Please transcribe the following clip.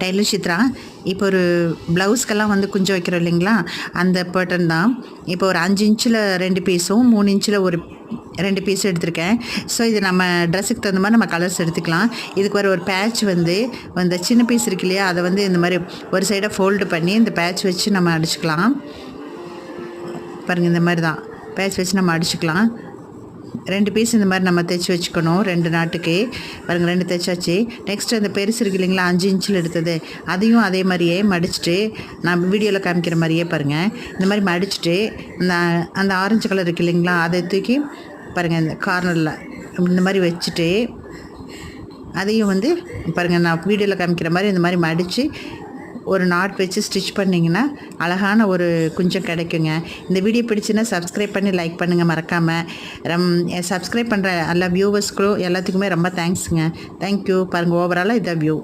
Taylor Chitra. இப்போ ஒரு ப்ளவுஸ்க்கெல்லாம் வந்து குஞ்சம் வைக்கிறோம் இல்லைங்களா, அந்த பேட்டர்ன் தான். இப்போ ஒரு 5 இன்ச்சில் 2 பீஸும் 3 இன்ச்சில் ஒரு 2 பீஸும் எடுத்திருக்கேன். ஸோ இது நம்ம ட்ரெஸ்ஸுக்கு தகுந்த மாதிரி நம்ம கலர்ஸ் எடுத்துக்கலாம். இதுக்கு ஒரு பேட்ச் வந்து இந்த சின்ன பீஸ் இருக்கு இல்லையா, அதை வந்து இந்த மாதிரி ஒரு சைடாக ஃபோல்டு பண்ணி இந்த பேட்ச் வச்சு நம்ம அடிச்சுக்கலாம். பாருங்கள், இந்த மாதிரி தான் பேட்ச் வச்சு நம்ம அடிச்சுக்கலாம். 2 பீஸ் இந்த மாதிரி நம்ம தைச்சி வச்சுக்கணும். 2 நாட்டுக்கு பாருங்கள், 2 தைச்சாச்சு. நெக்ஸ்ட்டு அந்த பெருசு இருக்குது இல்லைங்களா, 5 இன்ச்சில் எடுத்தது, அதையும் அதே மாதிரியே மடிச்சுட்டு நான் வீடியோவில் காமிக்கிற மாதிரியே பாருங்கள், இந்த மாதிரி மடிச்சுட்டு அந்த ஆரஞ்சு கலர் இருக்குது இல்லைங்களா, அதை தூக்கி பாருங்கள் இந்த கார்னரில் இந்த மாதிரி வச்சுட்டு அதையும் வந்து பாருங்கள் நான் வீடியோவில் காமிக்கிற மாதிரி இந்த மாதிரி மடித்து ஒரு நாட் வச்சு ஸ்டிச் பண்ணிங்கன்னா அழகான ஒரு குஞ்சம் கிடைக்குங்க. இந்த வீடியோ பிடிச்சுன்னா சப்ஸ்கிரைப் பண்ணி லைக் பண்ணுங்கள் மறக்காமல். சப்ஸ்கிரைப் பண்ணுற எல்லா வியூவர்ஸ்க்கும் எல்லாத்துக்குமே ரொம்ப தேங்க்ஸுங்க. தேங்க்யூ. பாருங்கள், ஓவராலாக இதான் வியூ.